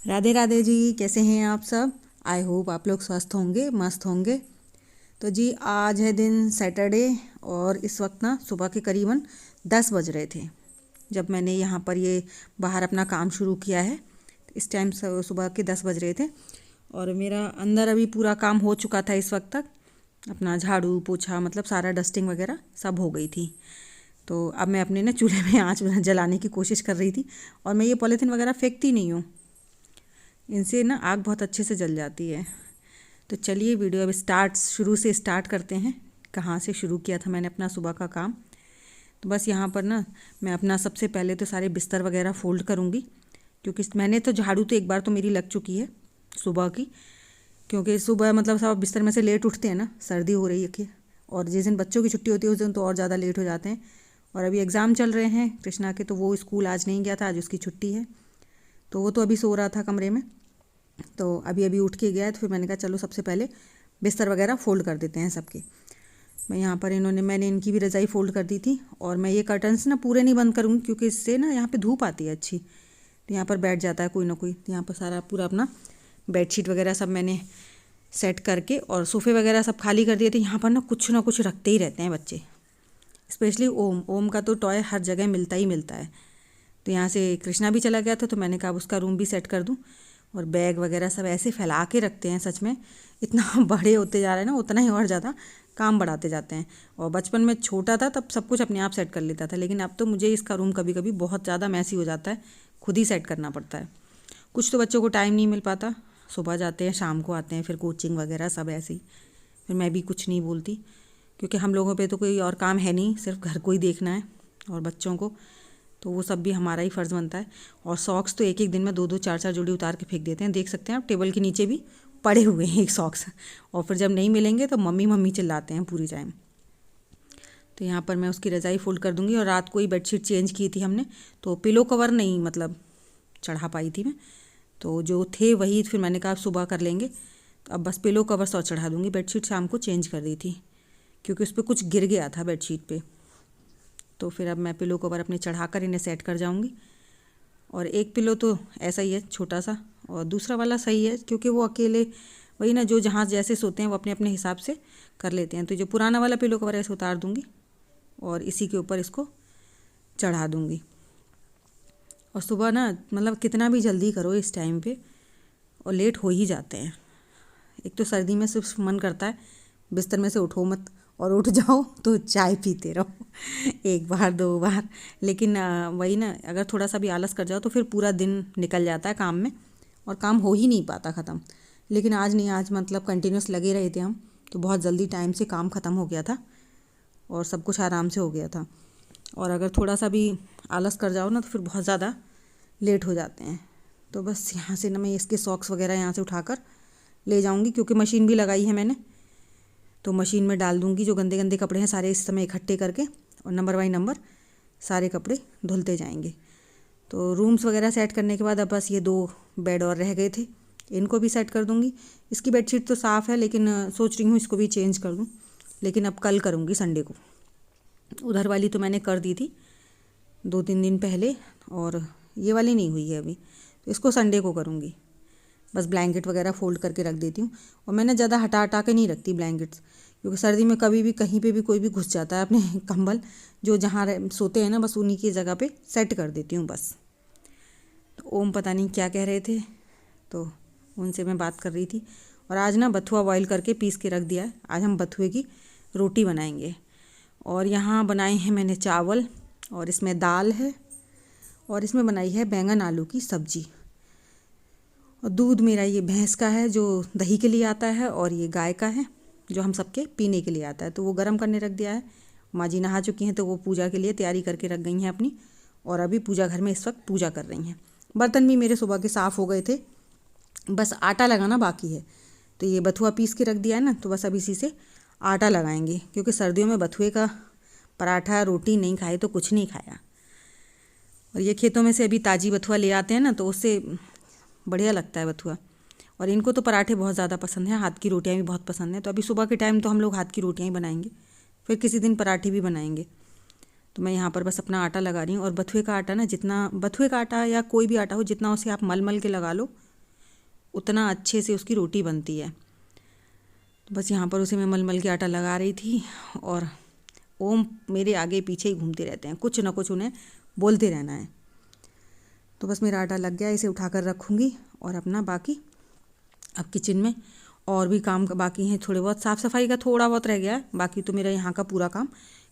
राधे राधे जी, कैसे हैं आप सब। आई होप आप लोग स्वस्थ होंगे, मस्त होंगे। तो जी आज है दिन सैटरडे और इस वक्त ना सुबह के करीबन 10 बज रहे थे जब मैंने यहाँ पर ये बाहर अपना काम शुरू किया है। इस टाइम सुबह के 10 बज रहे थे और मेरा अंदर अभी पूरा काम हो चुका था। इस वक्त तक अपना झाड़ू पोछा मतलब सारा डस्टिंग वगैरह सब हो गई थी। तो अब मैं अपने ना चूल्हे में आँच जलाने की कोशिश कर रही थी। और मैं ये पॉलीथीन वगैरह फेंकती नहीं हूँ, इनसे ना आग बहुत अच्छे से जल जाती है। तो चलिए वीडियो अब शुरू से स्टार्ट करते हैं। कहाँ से शुरू किया था मैंने अपना सुबह का काम। तो बस यहाँ पर ना मैं अपना सबसे पहले तो सारे बिस्तर वगैरह फोल्ड करूँगी, क्योंकि मैंने तो झाड़ू तो एक बार तो मेरी लग चुकी है सुबह की। क्योंकि सुबह मतलब सब बिस्तर में से लेट उठते हैं ना, सर्दी हो रही है कि, और जिस दिन बच्चों की छुट्टी होती है उस दिन तो और ज़्यादा लेट हो जाते हैं। और अभी एग्ज़ाम चल रहे हैं कृष्णा के, तो वो स्कूल आज नहीं गया था, आज उसकी छुट्टी है। तो वो तो अभी सो रहा था कमरे में, तो अभी अभी उठ के गया है। तो फिर मैंने कहा चलो सबसे पहले बिस्तर वगैरह फ़ोल्ड कर देते हैं सबके। मैं यहाँ पर मैंने इनकी भी रज़ाई फ़ोल्ड कर दी थी। और मैं ये कर्टन्स ना पूरे नहीं बंद करूँगी, क्योंकि इससे ना यहाँ पे धूप आती है अच्छी, तो यहाँ पर बैठ जाता है कोई ना कोई। तो यहाँ पर सारा पूरा अपना बेडशीट वगैरह सब मैंने सेट करके और सोफ़े वगैरह सब खाली कर दिए थे। यहाँ पर ना कुछ रखते ही रहते हैं बच्चे, स्पेशली ओम का तो टॉय हर जगह मिलता ही मिलता है। तो यहाँ से कृष्णा भी चला गया था, तो मैंने कहा अब उसका रूम भी सेट कर दूँ। और बैग वगैरह सब ऐसे फैला के रखते हैं, सच में इतना बड़े होते जा रहे हैं ना, उतना ही और ज़्यादा काम बढ़ाते जाते हैं। और बचपन में छोटा था तब सब कुछ अपने आप सेट कर लेता था, लेकिन अब तो मुझे इसका रूम कभी कभी बहुत ज़्यादा मैसी हो जाता है, खुद ही सेट करना पड़ता है। कुछ तो बच्चों को टाइम नहीं मिल पाता, सुबह जाते हैं शाम को आते हैं, फिर कोचिंग वगैरह सब ऐसे ही। फिर मैं भी कुछ नहीं बोलती, क्योंकि हम लोगों पे तो कोई और काम है नहीं, सिर्फ घर को ही देखना है और बच्चों को, तो वो सब भी हमारा ही फ़र्ज़ बनता है। और सॉक्स तो एक एक दिन में दो दो चार चार जोड़ी उतार के फेंक देते हैं, देख सकते हैं आप टेबल के नीचे भी पड़े हुए हैं एक सॉक्स। और फिर जब नहीं मिलेंगे तो मम्मी मम्मी चिल्लाते हैं पूरी टाइम। तो यहाँ पर मैं उसकी रज़ाई फ़ोल्ड कर दूँगी। और रात को ही बेडशीट चेंज की थी हमने, तो पिलो कवर नहीं मतलब चढ़ा पाई थी मैं, तो जो थे वही फिर मैंने कहा सुबह कर लेंगे। तो अब बस पिलो कवर सौ चढ़ा दूँगी। बेडशीट शाम को चेंज कर दी थी, क्योंकि उस पर कुछ गिर गया था बेडशीट पे। तो फिर अब मैं पिलो कवर अपने चढ़ा कर इन्हें सेट कर जाऊँगी। और एक पिलो तो ऐसा ही है छोटा सा, और दूसरा वाला सही है, क्योंकि वो अकेले वही ना, जो जहाँ जैसे सोते हैं वो अपने अपने हिसाब से कर लेते हैं। तो जो पुराना वाला पिलो कवर ऐसे उतार दूँगी और इसी के ऊपर इसको चढ़ा दूँगी। और सुबह ना मतलब कितना भी जल्दी करो इस टाइम पे और लेट हो ही जाते हैं। एक तो सर्दी में सिर्फ मन करता है बिस्तर में से उठो मत, और उठ जाओ तो चाय पीते रहो एक बार दो बार। लेकिन वही ना, अगर थोड़ा सा भी आलस कर जाओ तो फिर पूरा दिन निकल जाता है काम में और काम हो ही नहीं पाता ख़त्म। लेकिन आज नहीं, आज मतलब कंटिन्यूस लगे रहे थे हम, तो बहुत जल्दी टाइम से काम ख़त्म हो गया था और सब कुछ आराम से हो गया था। और अगर थोड़ा सा भी आलस कर जाओ ना तो फिर बहुत ज़्यादा लेट हो जाते हैं। तो बस यहाँ से ना मैं इसके सॉक्स वगैरह यहाँ से उठाकर ले जाऊँगी, क्योंकि मशीन भी लगाई है मैंने, तो मशीन में डाल दूँगी जो गंदे गंदे कपड़े हैं सारे इस समय इकट्ठे करके, और नंबर बाई नंबर सारे कपड़े धुलते जाएंगे। तो रूम्स वगैरह सेट करने के बाद अब बस ये दो बेड और रह गए थे, इनको भी सेट कर दूँगी। इसकी बेडशीट तो साफ़ है, लेकिन सोच रही हूँ इसको भी चेंज कर दूँ, लेकिन अब कल करूँगी संडे को। उधर वाली तो मैंने कर दी थी 2-3 दिन पहले, और ये वाली नहीं हुई है अभी, तो इसको संडे को करूँगी। बस ब्लैंकेट वगैरह फ़ोल्ड करके रख देती हूँ। और मैंने ज़्यादा हटा हटा के नहीं रखती ब्लैंकेट्स, क्योंकि सर्दी में कभी भी कहीं पे भी कोई भी घुस जाता है अपने कंबल जो जहाँ सोते हैं ना, बस उन्हीं की जगह पे सेट कर देती हूँ बस। तो ओम पता नहीं क्या कह रहे थे, तो उनसे मैं बात कर रही थी। और आज ना बथुआ बॉयल करके पीस के रख दिया है, आज हम बथुए की रोटी बनाएंगे। और यहाँ बनाए हैं मैंने चावल, और इसमें दाल है, और इसमें बनाई है बैंगन आलू की सब्जी। और दूध मेरा ये भैंस का है जो दही के लिए आता है, और ये गाय का है जो हम सबके पीने के लिए आता है, तो वो गर्म करने रख दिया है। माँ जी नहा चुकी हैं, तो वो पूजा के लिए तैयारी करके रख गई हैं अपनी, और अभी पूजा घर में इस वक्त पूजा कर रही हैं। बर्तन भी मेरे सुबह के साफ़ हो गए थे, बस आटा लगाना बाकी है। तो ये बथुआ पीस के रख दिया है ना, तो बस अब इसी से आटा लगाएंगे, क्योंकि सर्दियों में बथुए का पराठा रोटी नहीं खाए तो कुछ नहीं खाया। और ये खेतों में से अभी ताज़ी बथुआ ले आते हैं ना, तो उससे बढ़िया लगता है बथुआ। और इनको तो पराठे बहुत ज़्यादा पसंद हैं, हाथ की रोटियां भी बहुत पसंद हैं। तो अभी सुबह के टाइम तो हम लोग हाथ की रोटियां ही बनाएंगे, फिर किसी दिन पराठे भी बनाएंगे। तो मैं यहाँ पर बस अपना आटा लगा रही हूँ। और बथुए का आटा ना, जितना बथुए का आटा या कोई भी आटा हो, जितना उसे आप मल मल के लगा लो उतना अच्छे से उसकी रोटी बनती है। तो बस यहाँ पर उसे मैं मल मल के आटा लगा रही थी और ओम मेरे आगे पीछे ही घूमते रहते हैं, कुछ ना कुछ उन्हें बोलते रहना है। तो बस मेरा आटा लग गया, इसे उठाकर रखूँगी और अपना बाकी अब किचन में और भी काम बाकी हैं, थोड़े बहुत साफ़ सफाई का थोड़ा बहुत रह गया है, बाकी तो मेरा यहाँ का पूरा काम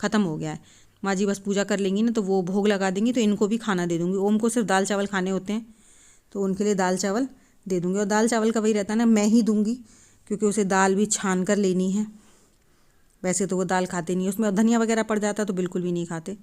ख़त्म हो गया है। माँ जी बस पूजा कर लेंगी ना तो वो भोग लगा देंगी, तो इनको भी खाना दे दूँगी। ओम को सिर्फ दाल चावल खाने होते हैं तो उनके लिए दाल चावल दे दूँगी। और दाल चावल का वही रहता है ना, मैं ही दूँगी क्योंकि उसे दाल भी छान कर लेनी है। वैसे तो वो दाल खाते नहीं है, उसमें धनिया वगैरह पड़ जाता है तो बिल्कुल भी नहीं खाते।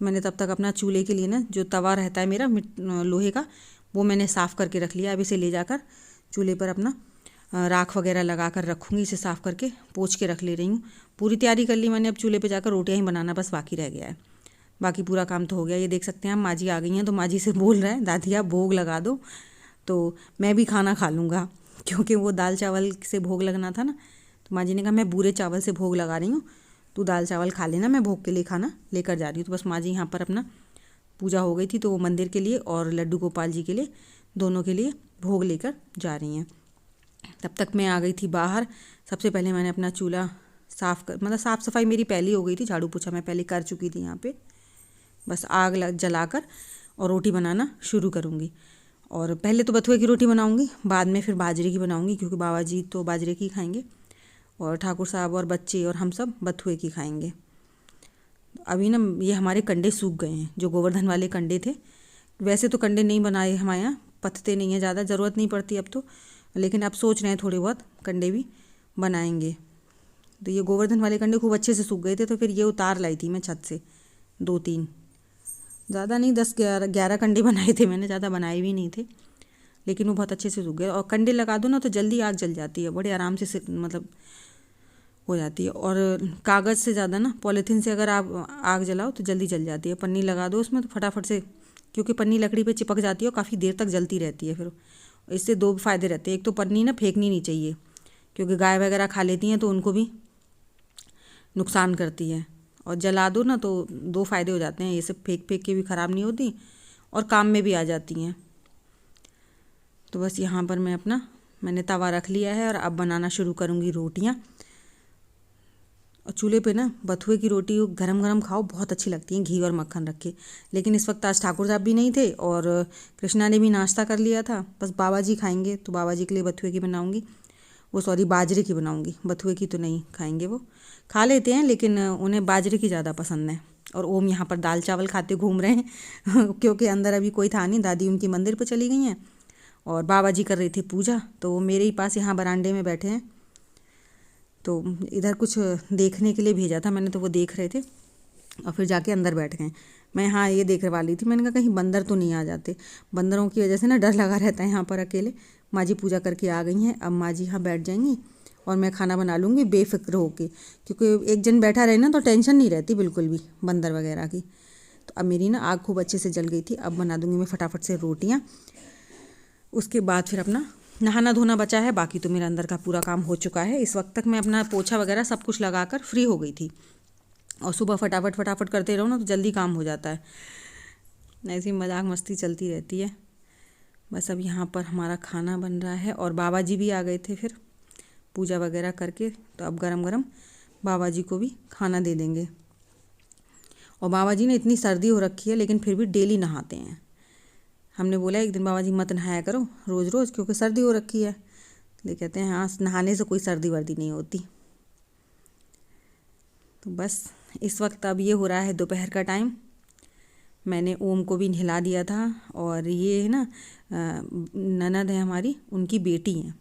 मैंने तब तक अपना चूल्हे के लिए ना जो तवा रहता है मेरा लोहे का, वो मैंने साफ़ करके रख लिया। अब इसे ले जाकर चूल्हे पर अपना राख वगैरह लगा कर रखूँगी, इसे साफ़ करके पोंछ के रख ले रही हूँ। पूरी तैयारी कर ली मैंने, अब चूल्हे पे जाकर रोटियाँ ही बनाना बस बाकी रह गया है। बाकी पूरा काम तो हो गया। ये देख सकते हैं हम, माँ जी आ गई हैं तो माँ जी से बोल रहे हैं दादी आप भोग लगा दो, तो मैं भी खाना खा लूँगा क्योंकि वो दाल चावल से भोग लगना था ना। तो माँ जी ने कहा मैं बूरे चावल से भोग लगा रही हूँ, तू दाल चावल खा लेना, मैं भोग के लिए खाना लेकर जा रही हूँ। तो बस माँ जी यहाँ पर अपना पूजा हो गई थी तो वो मंदिर के लिए और लड्डू गोपाल जी के लिए, दोनों के लिए भोग लेकर जा रही हैं। तब तक मैं आ गई थी बाहर। सबसे पहले मैंने अपना चूल्हा साफ़ सफाई मेरी पहले हो गई थी, झाड़ू पोछा मैं पहले कर चुकी थी यहाँ पे। बस आग जलाकर और रोटी बनाना शुरू करूँगी। और पहले तो बथुए की रोटी बनाऊँगी, बाद में फिर बाजरे की बनाऊँगी क्योंकि बाबा जी तो बाजरे की खाएँगे और ठाकुर साहब और बच्चे और हम सब बथुए की खाएँगे। अभी ना ये हमारे कंडे सूख गए हैं, जो गोवर्धन वाले कंडे थे। वैसे तो कंडे नहीं बनाए हमारे यहाँ, पथते नहीं हैं ज़्यादा, ज़रूरत नहीं पड़ती अब तो, लेकिन अब सोच रहे हैं थोड़े बहुत कंडे भी बनाएंगे। तो ये गोवर्धन वाले कंडे खूब अच्छे से सूख गए थे तो फिर ये उतार लाई थी मैं छत से, 2-3, ज़्यादा नहीं 10-11 कंडे बनाए थे मैंने, ज़्यादा बनाए भी नहीं थे, लेकिन वो बहुत अच्छे से सूख गए। और कंडे लगा दो ना तो जल्दी आग जल जाती है, बड़े आराम से मतलब हो जाती है। और कागज़ से ज़्यादा ना पॉलीथीन से अगर आप आग जलाओ तो जल्दी जल जाती है। पन्नी लगा दो उसमें तो फटाफट से, क्योंकि पन्नी लकड़ी पे चिपक जाती है और काफ़ी देर तक जलती रहती है। फिर इससे 2 फ़ायदे रहते हैं, एक तो पन्नी ना फेंकनी नहीं चाहिए क्योंकि गाय वगैरह खा लेती हैं तो उनको भी नुकसान करती है, और जला दो ना तो 2 फ़ायदे हो जाते हैं, ये सब फेंक के भी ख़राब नहीं होती और काम में भी आ जाती हैं। तो बस यहाँ पर मैंने तवा रख लिया है और अब बनाना शुरू करूँगी रोटियाँ। और चूल्हे पे ना बथुए की रोटी गरम गरम खाओ, बहुत अच्छी लगती हैं घी और मक्खन रख के। लेकिन इस वक्त आज ठाकुर साहब भी नहीं थे और कृष्णा ने भी नाश्ता कर लिया था, बस बाबा जी खाएंगे तो बाबा जी के लिए बथुए की बनाऊंगी, बाजरे की बनाऊंगी, बथुए की तो नहीं खाएंगे, वो खा लेते हैं लेकिन उन्हें बाजरे की ज़्यादा पसंद है। और ओम यहाँ पर दाल चावल खाते घूम रहे हैं क्योंकि अंदर अभी कोई था नहीं, दादी उनकी मंदिर पर चली गई हैं और बाबा जी कर रहे थे पूजा, तो वो मेरे ही पास यहाँ बरामदे में बैठे हैं। तो इधर कुछ देखने के लिए भेजा था मैंने, तो वो देख रहे थे और फिर जाके अंदर बैठ गए। मैं हाँ ये देख वाली थी, मैंने कहा कहीं बंदर तो नहीं आ जाते, बंदरों की वजह से ना डर लगा रहता है यहाँ पर अकेले। माँ जी पूजा करके आ गई हैं, अब माँ जी यहाँ बैठ जाएंगी और मैं खाना बना लूँगी बेफिक्र होके, क्योंकि एक जन बैठा रहे ना तो टेंशन नहीं रहती बिल्कुल भी बंदर वगैरह की। तो अब मेरी ना आग खूब अच्छे से जल गई थी, अब बना दूँगी मैं फटाफट से रोटियाँ। उसके बाद फिर अपना नहाना धोना बचा है, बाकी तो मेरा अंदर का पूरा काम हो चुका है। इस वक्त तक मैं अपना पोछा वगैरह सब कुछ लगाकर फ्री हो गई थी। और सुबह फटाफट करते रहो ना तो जल्दी काम हो जाता है, ऐसी मजाक मस्ती चलती रहती है। बस अब यहाँ पर हमारा खाना बन रहा है और बाबा जी भी आ गए थे फिर पूजा वगैरह करके, तो अब गरम गरम बाबा जी को भी खाना दे देंगे। और बाबा जी ने इतनी सर्दी हो रखी है लेकिन फिर भी डेली नहाते हैं। हमने बोला एक दिन बाबा जी मत नहाया करो रोज़ रोज़ क्योंकि सर्दी हो रखी है, ले कहते हैं हाँ नहाने से कोई सर्दी वर्दी नहीं होती। तो बस इस वक्त अब ये हो रहा है दोपहर का टाइम, मैंने ओम को भी नहला दिया था। और ये है ना ननद है हमारी, उनकी बेटी हैं,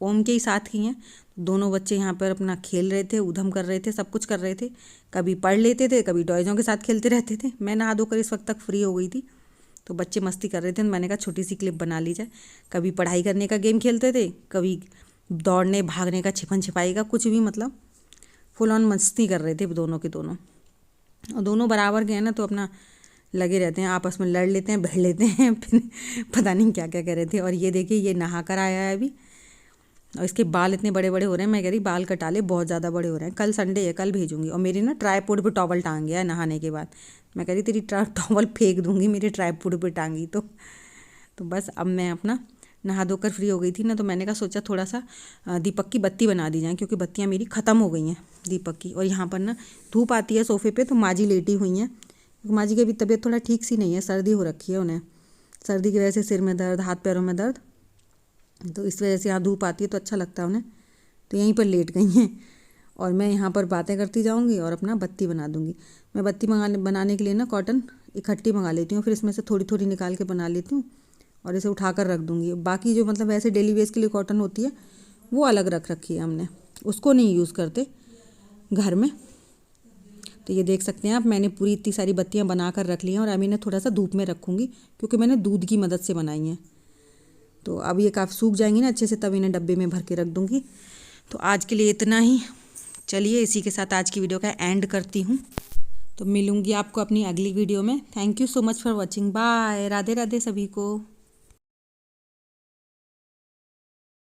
ओम के ही साथ की हैं। दोनों बच्चे यहाँ पर अपना खेल रहे थे, उधम कर रहे थे, सब कुछ कर रहे थे, कभी पढ़ लेते थे कभी टॉयज़ों के साथ खेलते रहते थे। मैं नहा धोकर इस वक्त तक फ्री हो गई थी तो बच्चे मस्ती कर रहे थे, मैंने कहा छोटी सी क्लिप बना ली जाए। कभी पढ़ाई करने का गेम खेलते थे, कभी दौड़ने भागने का, छिपन छिपाई का, कुछ भी, मतलब फुल ऑन मस्ती कर रहे थे दोनों के दोनों। और दोनों बराबर के हैं ना तो अपना लगे रहते हैं, आपस में लड़ लेते हैं, भिड़ लेते हैं फिर पता नहीं क्या क्या कर रहे थे। और ये देखिए ये नहा कर आया है अभी और इसके बाल इतने बड़े बड़े हो रहे हैं, मैं कह रही बाल कटा ले, बहुत ज़्यादा बड़े हो रहे हैं। कल संडे है, कल भेजूँगी। और मेरी ना ट्राईपोड पे टॉवल टांग गया है नहाने के बाद, मैं कह रही तेरी टॉवल फेंक दूँगी मेरे ट्राईपोड पे टांगी तो बस अब मैं अपना नहा धोकर फ्री हो गई थी ना, तो मैंने कहा सोचा थोड़ा सा दीपक की बत्ती बना दी जाए, क्योंकि बत्तियाँ मेरी ख़त्म हो गई हैं दीपक की। और यहाँ पर ना धूप आती है सोफ़े पे, तो माँ जी लेटी हुई हैं, क्योंकि माँ जी की अभी तबीयत थोड़ा ठीक सी नहीं है, सर्दी हो रखी है उन्हें, सर्दी की वजह से सिर में दर्द, हाथ पैरों में दर्द, तो इस वजह से यहाँ धूप आती है तो अच्छा लगता है उन्हें, तो यहीं पर लेट गई हैं। और मैं यहाँ पर बातें करती जाऊँगी और अपना बत्ती बना दूँगी। मैं बत्ती बनाने के लिए ना कॉटन इकट्ठी मंगा लेती हूँ, फिर इसमें से थोड़ी थोड़ी निकाल के बना लेती हूँ और इसे उठा कर रख दूँगी। बाकी जो मतलब ऐसे डेली वेज के लिए कॉटन होती है वो अलग रख रखी है हमने, उसको नहीं यूज़ करते घर में। तो ये देख सकते हैं आप, मैंने पूरी इतनी सारी बत्तियाँ बना कर रख ली हैं और अभी इन्हें थोड़ा सा धूप में रखूँगी, क्योंकि मैंने दूध की मदद से बनाई हैं। तो अब ये काफ़ी सूख जाएंगी ना अच्छे से, तब इन्हें डब्बे में भर के रख दूँगी। तो आज के लिए इतना ही। चलिए इसी के साथ आज की वीडियो का एंड करती हूँ। तो मिलूँगी आपको अपनी अगली वीडियो में। Thank you so much for watching. Bye. Radhe Radhe सभी को।